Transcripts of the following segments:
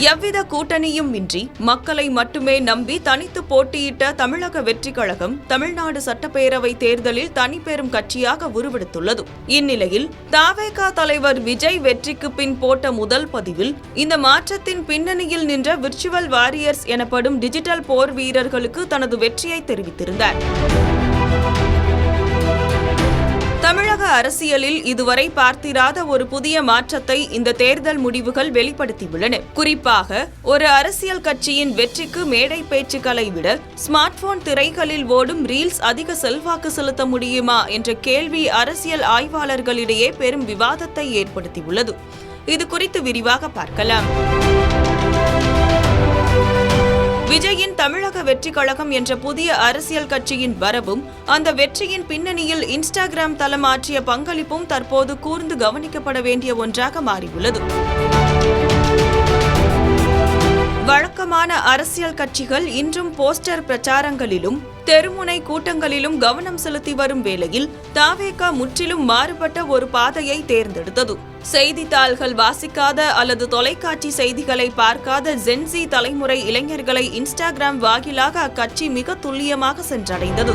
எவ்வித கூட்டணியும் இன்றி மக்களை மட்டுமே நம்பி தனித்து போட்டியிட்ட தமிழக வெற்றிக் கழகம் தமிழ்நாடு சட்டப்பேரவை தேர்தலில் தனிப்பெரும் கட்சியாக உருவெடுத்துள்ளது. இந்நிலையில் தவேக தலைவர் விஜய் வெற்றிக்கு பின் போட்ட முதல் பதிவில் இந்த மாற்றத்தின் பின்னணியில் நின்ற விர்ச்சுவல் வாரியர்ஸ் எனப்படும் டிஜிட்டல் போர் வீரர்களுக்கு தனது வெற்றியை தெரிவித்திருந்தார். தமிழக அரசியலில் இதுவரை பார்த்திராத ஒரு புதிய மாற்றத்தை இந்த தேர்தல் முடிவுகள் வெளிப்படுத்தியுள்ளன. குறிப்பாக ஒரு அரசியல் கட்சியின் வெற்றிக்கு மேடை பேச்சுக்களை விட ஸ்மார்ட் போன் திரைகளில் ஓடும் ரீல்ஸ் அதிக செல்வாக்கு செலுத்த முடியுமா என்ற கேள்வி அரசியல் ஆய்வாளர்களிடையே பெரும் விவாதத்தை ஏற்படுத்தியுள்ளது. இது குறித்து விரிவாக பார்க்கலாம். விஜயின் தமிழக வெற்றிக் கழகம் என்ற புதிய அரசியல் கட்சியின் வரவும் அந்த வெற்றியின் பின்னணியில் இன்ஸ்டாகிராம் தளம் ஆற்றிய பங்களிப்பும் தற்போது கூர்ந்து கவனிக்கப்பட வேண்டிய ஒன்றாக மாறியுள்ளது. வழக்கமான அரசியல் கட்சிகள் இன்றும் போஸ்டர் பிரச்சாரங்களிலும் தெருமுனை கூட்டங்களிலும் கவனம் செலுத்தி வரும் வேளையில் தவேக முற்றிலும் மாறுபட்ட ஒரு பாதையை தேர்ந்தெடுத்தது. செய்தித்தாள்கள் வாசிக்காத அல்லது தொலைக்காட்சி செய்திகளை பார்க்காத ஜென்சி தலைமுறை இளைஞர்களை இன்ஸ்டாகிராம் வாயிலாக அக்கட்சி மிக துல்லியமாக சென்றடைந்தது.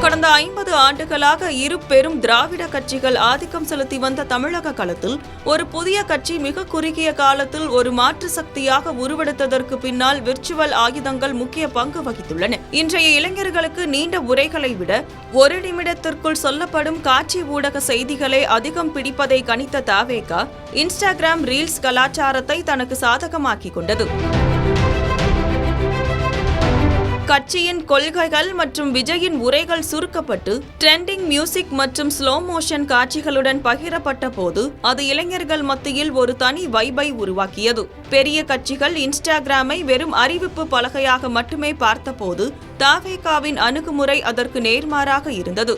கடந்த 50 ஆண்டுகளாக இரு பெரும் திராவிட கட்சிகள் ஆதிக்கம் செலுத்தி வந்த தமிழக களத்தில் ஒரு புதிய கட்சி மிக குறுகிய காலத்தில் ஒரு மாற்று சக்தியாக உருவெடுத்ததற்கு பின்னால் விர்ச்சுவல் ஆயுதங்கள் முக்கிய பங்கு வகித்துள்ளன. இன்றைய இளைஞர்களுக்கு நீண்ட உரைகளை விட ஒரு நிமிடத்திற்குள் சொல்லப்படும் காட்சி ஊடக செய்திகளே அதிகம் பிடிப்பதை கணித்த தவேக இன்ஸ்டாகிராம் ரீல்ஸ் கலாச்சாரத்தை தனக்கு சாதகமாக்கிக் கொண்டது. கட்சியின் கொள்கைகள் மற்றும் விஜயின் உரைகள் சுருக்கப்பட்டு ட்ரெண்டிங் மியூசிக் மற்றும் ஸ்லோ மோஷன் காட்சிகளுடன் பகிரப்பட்ட போது அது இளைஞர்கள் மத்தியில் ஒரு தனி வைபை உருவாக்கியது. பெரிய கட்சிகள் இன்ஸ்டாகிராமை வெறும் அறிவிப்பு பலகையாக மட்டுமே பார்த்தபோது தவேகவின் அணுகுமுறை அதற்கு நேர்மாறாக இருந்தது.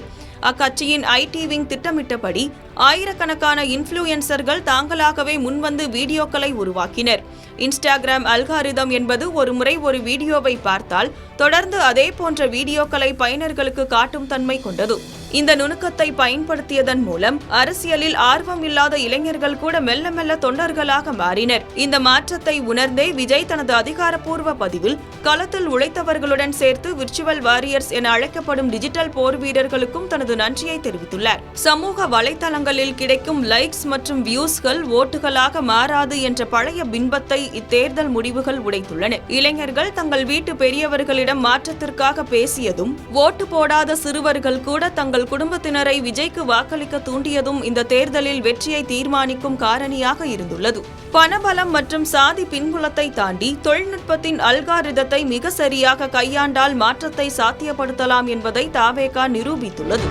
அக்கட்சியின் ஐடி விங் திட்டமிட்டபடி ஆயிரக்கணக்கான இன்ஃப்ளூயன்சர்கள் தாங்களாகவே முன்வந்து வீடியோக்களை உருவாக்கினர். இன்ஸ்டாகிராம் அல்காரிதம் என்பது ஒரு முறை ஒரு வீடியோவை பார்த்தால் தொடர்ந்து அதே போன்ற வீடியோக்களை பயனர்களுக்கு காட்டும் தன்மை கொண்டது. இந்த நுணுக்கத்தை பயன்படுத்தியதன் மூலம் அரசியலில் ஆர்வம் இல்லாத இளைஞர்கள் கூட மெல்ல மெல்ல தொண்டர்களாக மாறினர். இந்த மாற்றத்தை உணர்ந்தே விஜய் தனது அதிகாரப்பூர்வ பதிவில் களத்தில் உழைத்தவர்களுடன் சேர்த்து விர்ச்சுவல் வாரியர்ஸ் என அழைக்கப்படும் டிஜிட்டல் போர் வீரர்களுக்கும் தனது நன்றியை தெரிவித்துள்ளார். சமூக வலைதளங்களில் கிடைக்கும் லைக்ஸ் மற்றும் வியூஸ்கள் ஓட்டுகளாக மாறாது என்ற பழைய பின்பத்தை இத்தேர்தல் முடிவுகள் உடைத்துள்ளன. இளைஞர்கள் தங்கள் வீட்டு பெரியவர்களிடம் மாற்றத்திற்காக பேசியதும் ஓட்டு போடாத சிறுவர்கள் கூட தங்கள் குடும்பத்தினரை விஜய்க்கு வாக்களிக்க தூண்டியதும் இந்த தேர்தலில் வெற்றியை தீர்மானிக்கும் காரணியாக இருந்துள்ளது. பணபலம் மற்றும் சாதி பின்புலத்தை தாண்டி தொழில்நுட்பத்தின் அல்காரிதத்தை மிக சரியாக கையாண்டால் மாற்றத்தை சாத்தியப்படுத்தலாம் என்பதை தவேக நிரூபித்துள்ளது.